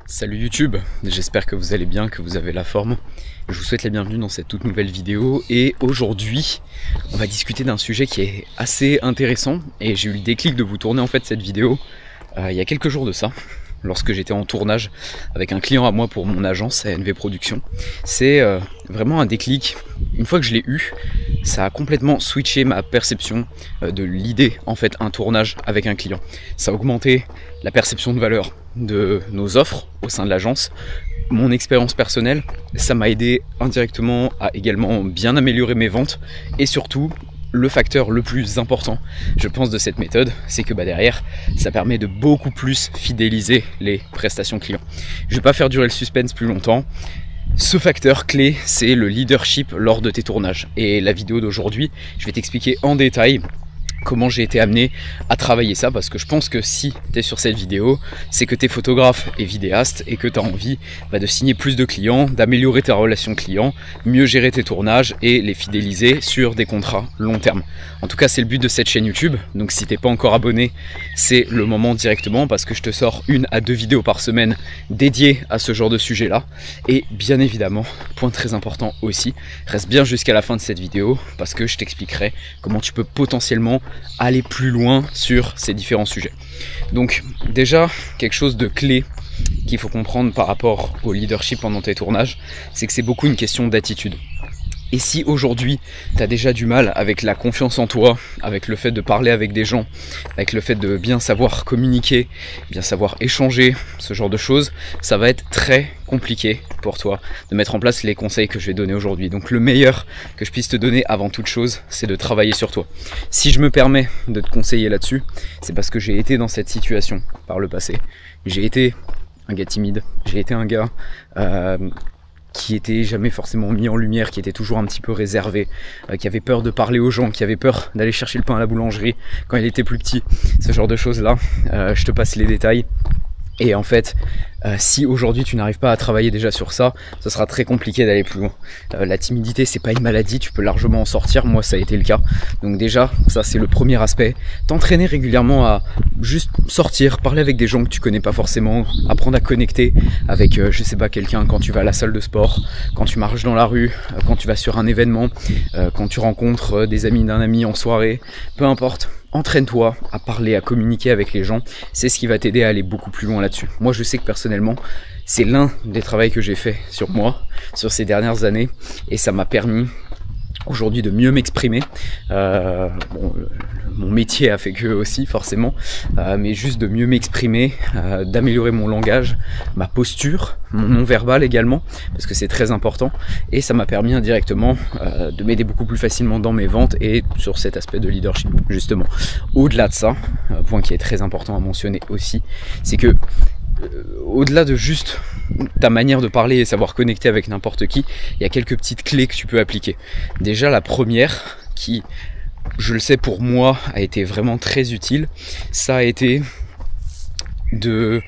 Salut YouTube, j'espère que vous allez bien, que vous avez la forme. Je vous souhaite la bienvenue dans cette toute nouvelle vidéo et aujourd'hui on va discuter d'un sujet qui est assez intéressant et j'ai eu le déclic de vous tourner en fait cette vidéo il y a quelques jours de ça, lorsque j'étais en tournage avec un client à moi pour mon agence ANV Production. C'est vraiment un déclic. Une fois que je l'ai eu, ça a complètement switché ma perception de l'idée en fait un tournage avec un client. Ça a augmenté la perception de valeur de nos offres au sein de l'agence. Mon expérience personnelle, ça m'a aidé indirectement à également bien améliorer mes ventes et surtout le facteur le plus important, je pense, de cette méthode, c'est que derrière, ça permet de beaucoup plus fidéliser les prestations clients. Je ne vais pas faire durer le suspense plus longtemps. Ce facteur clé, c'est le leadership lors de tes tournages. Et la vidéo d'aujourd'hui, je vais t'expliquer en détail comment j'ai été amené à travailler ça, parce que je pense que si tu es sur cette vidéo, c'est que tu es photographe et vidéaste et que tu as envie de signer plus de clients, d'améliorer ta relation client, mieux gérer tes tournages et les fidéliser sur des contrats long terme. En tout cas, c'est le but de cette chaîne YouTube, donc si t'es pas encore abonné, c'est le moment directement, parce que je te sors 1 à 2 vidéos par semaine dédiées à ce genre de sujet là. Et bien évidemment, point très important aussi, reste bien jusqu'à la fin de cette vidéo, parce que je t'expliquerai comment tu peux potentiellement aller plus loin sur ces différents sujets. Donc déjà, quelque chose de clé qu'il faut comprendre par rapport au leadership pendant tes tournages, c'est que c'est beaucoup une question d'attitude. Et si aujourd'hui tu as déjà du mal avec la confiance en toi, avec le fait de parler avec des gens, avec le fait de bien savoir communiquer, bien savoir échanger, ce genre de choses, ça va être très compliqué pour toi de mettre en place les conseils que je vais donner aujourd'hui. Donc le meilleur que je puisse te donner avant toute chose, c'est de travailler sur toi. Si je me permets de te conseiller là-dessus, c'est parce que j'ai été dans cette situation par le passé. J'ai été un gars timide, j'ai été un gars qui était jamais forcément mis en lumière, qui était toujours un petit peu réservé, qui avait peur de parler aux gens, qui avait peur d'aller chercher le pain à la boulangerie quand il était plus petit, ce genre de choses là. Je te passe les détails. Et en fait, si aujourd'hui tu n'arrives pas à travailler déjà sur ça, ce sera très compliqué d'aller plus loin. La timidité, c'est pas une maladie, tu peux largement en sortir. Moi, ça a été le cas. Donc déjà, ça c'est le premier aspect. T'entraîner régulièrement à juste sortir, parler avec des gens que tu connais pas forcément, apprendre à connecter avec, je sais pas, quelqu'un quand tu vas à la salle de sport, quand tu marches dans la rue, quand tu vas sur un événement, quand tu rencontres des amis d'un ami en soirée, peu importe. Entraîne-toi à parler, à communiquer avec les gens, c'est ce qui va t'aider à aller beaucoup plus loin là-dessus. Moi, je sais que personnellement, c'est l'un des travaux que j'ai fait sur moi, sur ces dernières années, et ça m'a permis aujourd'hui de mieux m'exprimer. Mon métier a fait que aussi forcément, mais juste de mieux m'exprimer, d'améliorer mon langage, ma posture, mon non-verbal également, parce que c'est très important, et ça m'a permis indirectement de m'aider beaucoup plus facilement dans mes ventes et sur cet aspect de leadership justement. Au-delà de ça, point qui est très important à mentionner aussi, c'est que au-delà de juste ta manière de parler et savoir connecter avec n'importe qui, il y a quelques petites clés que tu peux appliquer. Déjà la première, qui je le sais pour moi a été vraiment très utile, ça a été de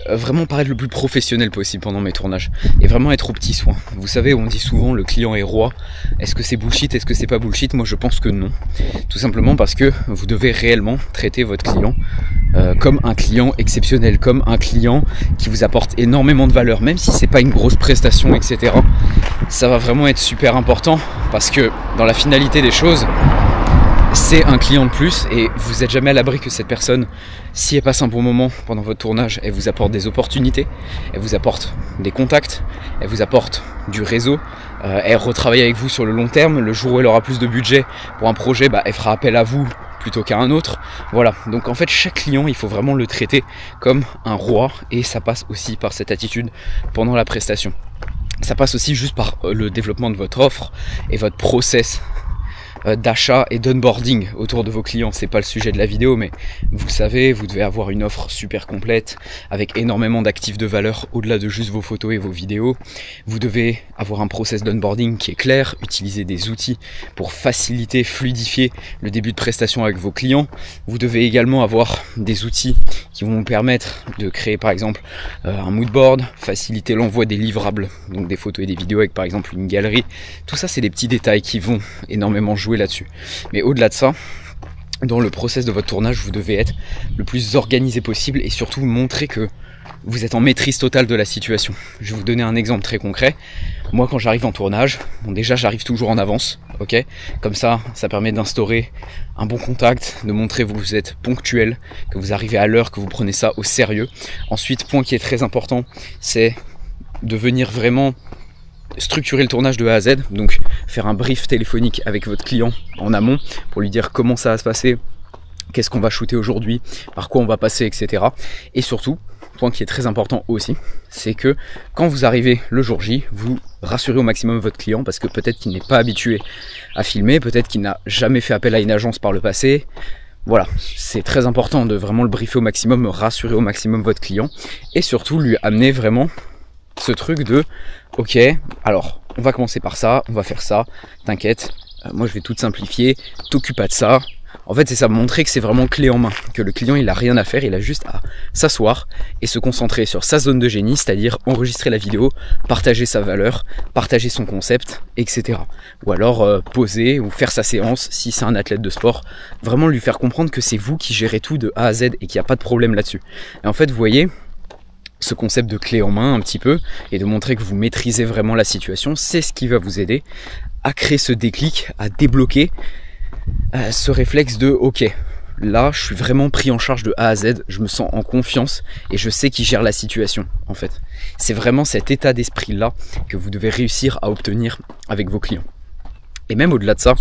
vraiment paraître le plus professionnel possible pendant mes tournages et vraiment être au petit soin. Vous savez, on dit souvent le client est roi. Est-ce que c'est bullshit? Est-ce que c'est pas bullshit? Moi je pense que non. Tout simplement parce que vous devez réellement traiter votre client comme un client exceptionnel, comme un client qui vous apporte énormément de valeur, même si c'est pas une grosse prestation, etc. Ça va vraiment être super important parce que dans la finalité des choses, c'est un client de plus et vous n'êtes jamais à l'abri que cette personne, si elle passe un bon moment pendant votre tournage, elle vous apporte des opportunités, elle vous apporte des contacts, elle vous apporte du réseau, elle retravaille avec vous sur le long terme. Le jour où elle aura plus de budget pour un projet, elle fera appel à vous plutôt qu'à un autre. Voilà, donc en fait chaque client, il faut vraiment le traiter comme un roi et ça passe aussi par cette attitude pendant la prestation. Ça passe aussi juste par le développement de votre offre et votre process d'achat et d'onboarding autour de vos clients. C'est pas le sujet de la vidéo, mais vous savez, vous devez avoir une offre super complète avec énormément d'actifs de valeur au-delà de juste vos photos et vos vidéos. Vous devez avoir un process d'onboarding qui est clair, utiliser des outils pour faciliter, fluidifier le début de prestation avec vos clients. Vous devez également avoir des outils qui vont vous permettre de créer par exemple un mood board, faciliter l'envoi des livrables, donc des photos et des vidéos avec par exemple une galerie. Tout ça, c'est des petits détails qui vont énormément jouer là-dessus. Mais au-delà de ça, dans le process de votre tournage, vous devez être le plus organisé possible et surtout montrer que vous êtes en maîtrise totale de la situation. Je vais vous donner un exemple très concret. Moi, quand j'arrive en tournage, bon, déjà j'arrive toujours en avance, ok? Comme ça permet d'instaurer un bon contact, de montrer que vous êtes ponctuel, que vous arrivez à l'heure, que vous prenez ça au sérieux. Ensuite, point qui est très important, c'est de venir vraiment structurer le tournage de A à Z, donc faire un brief téléphonique avec votre client en amont pour lui dire comment ça va se passer, qu'est-ce qu'on va shooter aujourd'hui, par quoi on va passer, etc. Et surtout, point qui est très important aussi, c'est que quand vous arrivez le jour J, vous rassurez au maximum votre client parce que peut-être qu'il n'est pas habitué à filmer, peut-être qu'il n'a jamais fait appel à une agence par le passé. Voilà, c'est très important de vraiment le briefer au maximum, rassurer au maximum votre client et surtout lui amener vraiment ce truc de ok, alors on va commencer par ça, on va faire ça, t'inquiète, moi je vais tout simplifier, t'occupe pas de ça. En fait, c'est ça, montrer que c'est vraiment clé en main, que le client il a rien à faire, il a juste à s'asseoir et se concentrer sur sa zone de génie, c'est-à-dire enregistrer la vidéo, partager sa valeur, partager son concept, etc. Ou alors poser ou faire sa séance si c'est un athlète de sport, vraiment lui faire comprendre que c'est vous qui gérez tout de A à Z et qu'il n'y a pas de problème là-dessus. Et en fait, vous voyez, ce concept de clé en main un petit peu et de montrer que vous maîtrisez vraiment la situation, c'est ce qui va vous aider à créer ce déclic, à débloquer ce réflexe de ok, là je suis vraiment pris en charge de A à Z, je me sens en confiance et je sais qui gère la situation en fait. C'est vraiment cet état d'esprit là que vous devez réussir à obtenir avec vos clients. Et même au-delà de ça,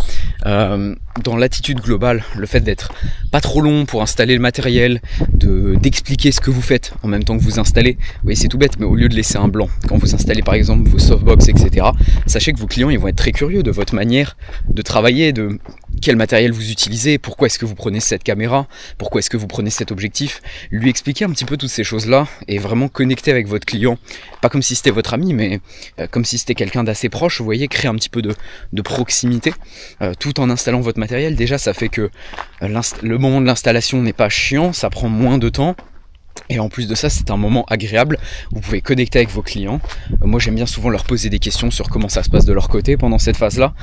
dans l'attitude globale, le fait d'être pas trop long pour installer le matériel, d'expliquer ce que vous faites en même temps que vous installez, vous voyez c'est tout bête, mais au lieu de laisser un blanc, quand vous installez par exemple vos softbox, etc., sachez que vos clients ils vont être très curieux de votre manière de travailler, de quel matériel vous utilisez, pourquoi est-ce que vous prenez cette caméra, pourquoi est-ce que vous prenez cet objectif, lui expliquer un petit peu toutes ces choses-là et vraiment connecter avec votre client, pas comme si c'était votre ami, mais comme si c'était quelqu'un d'assez proche, vous voyez, créer un petit peu de proximité, tout en installant votre matériel. Déjà ça fait que le moment de l'installation n'est pas chiant, ça prend moins de temps. Et en plus de ça, c'est un moment agréable, vous pouvez connecter avec vos clients. Moi j'aime bien souvent leur poser des questions sur comment ça se passe de leur côté pendant cette phase-là,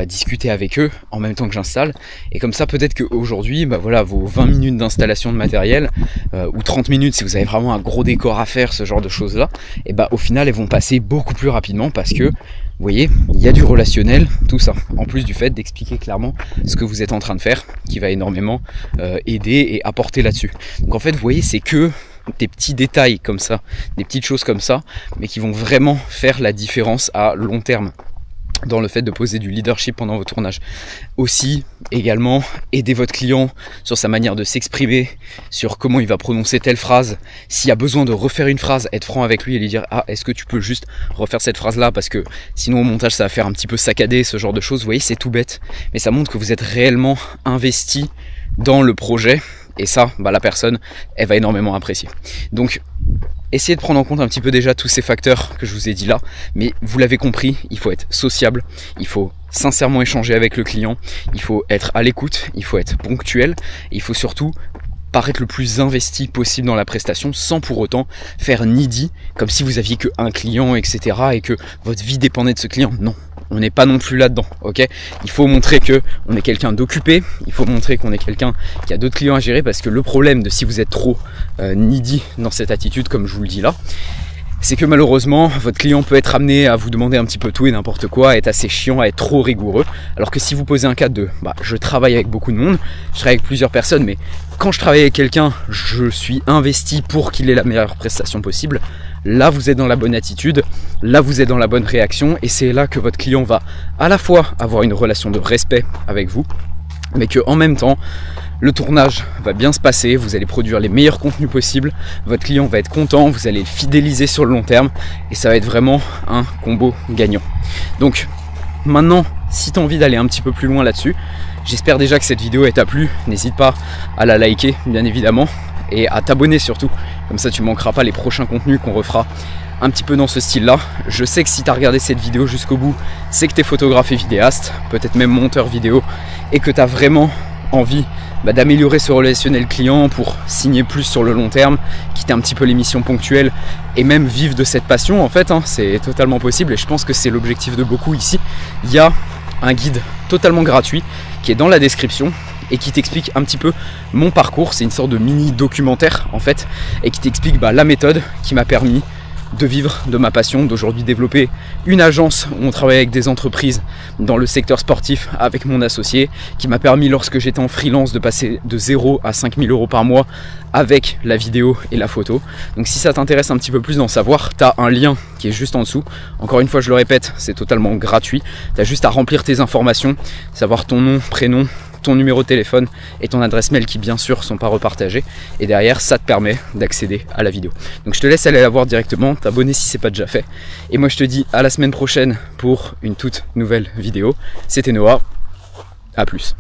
discuter avec eux en même temps que j'installe. Et comme ça, peut-être qu'aujourd'hui, bah voilà, vos 20 minutes d'installation de matériel, ou 30 minutes si vous avez vraiment un gros décor à faire, ce genre de choses-là, et bah au final elles vont passer beaucoup plus rapidement parce que vous voyez, il y a du relationnel, tout ça, en plus du fait d'expliquer clairement ce que vous êtes en train de faire, qui va énormément aider et apporter là-dessus. Donc en fait, vous voyez, c'est que des petits détails comme ça, des petites choses comme ça, mais qui vont vraiment faire la différence à long terme dans le fait de poser du leadership pendant vos tournages. Aussi, également, aider votre client sur sa manière de s'exprimer, sur comment il va prononcer telle phrase. S'il y a besoin de refaire une phrase, être franc avec lui et lui dire « Ah, est-ce que tu peux juste refaire cette phrase-là » parce que sinon au montage ça va faire un petit peu saccadé, ce genre de choses. Vous voyez, c'est tout bête, mais ça montre que vous êtes réellement investi dans le projet. Et ça, bah, la personne, elle va énormément apprécier. Donc, essayez de prendre en compte un petit peu déjà tous ces facteurs que je vous ai dit là. Mais vous l'avez compris, il faut être sociable, il faut sincèrement échanger avec le client, il faut être à l'écoute, il faut être ponctuel, et il faut surtout paraître le plus investi possible dans la prestation sans pour autant faire needy, comme si vous aviez qu'un client, etc. et que votre vie dépendait de ce client. Non. On n'est pas non plus là-dedans, ok? Il faut montrer que on est quelqu'un d'occupé, il faut montrer qu'on est quelqu'un qui a d'autres clients à gérer, parce que le problème de si vous êtes trop needy dans cette attitude, comme je vous le dis là, c'est que malheureusement, votre client peut être amené à vous demander un petit peu tout et n'importe quoi, à être assez chiant, à être trop rigoureux. Alors que si vous posez un cadre de je travaille avec beaucoup de monde, je travaille avec plusieurs personnes, mais quand je travaille avec quelqu'un, je suis investi pour qu'il ait la meilleure prestation possible. Là, vous êtes dans la bonne attitude, là, vous êtes dans la bonne réaction, et c'est là que votre client va à la fois avoir une relation de respect avec vous, mais que en même temps, le tournage va bien se passer, vous allez produire les meilleurs contenus possibles, votre client va être content, vous allez le fidéliser sur le long terme, et ça va être vraiment un combo gagnant. Donc maintenant, si tu as envie d'aller un petit peu plus loin là-dessus, j'espère déjà que cette vidéo t'a plu, n'hésite pas à la liker bien évidemment, et à t'abonner surtout, comme ça tu ne manqueras pas les prochains contenus qu'on refera un petit peu dans ce style là. Je sais que si tu as regardé cette vidéo jusqu'au bout, c'est que tu es photographe et vidéaste, peut-être même monteur vidéo, et que tu as vraiment envie d'améliorer ce relationnel client pour signer plus sur le long terme, quitter un petit peu les missions ponctuelles et même vivre de cette passion en fait, c'est totalement possible, et je pense que c'est l'objectif de beaucoup ici. Il y a un guide totalement gratuit qui est dans la description, et qui t'explique un petit peu mon parcours. C'est une sorte de mini documentaire en fait, et qui t'explique la méthode qui m'a permis de vivre de ma passion, d'aujourd'hui développer une agence où on travaille avec des entreprises dans le secteur sportif avec mon associé, qui m'a permis lorsque j'étais en freelance de passer de 0 à 5 000 € par mois avec la vidéo et la photo. Donc si ça t'intéresse un petit peu plus d'en savoir, tu as un lien qui est juste en dessous. Encore une fois, je le répète, c'est totalement gratuit. Tu as juste à remplir tes informations, savoir ton nom, prénom, ton numéro de téléphone et ton adresse mail qui bien sûr sont pas repartagés, et derrière ça te permet d'accéder à la vidéo. Donc je te laisse aller la voir directement, t'abonner si c'est pas déjà fait, et moi je te dis à la semaine prochaine pour une toute nouvelle vidéo. C'était Noah, à plus.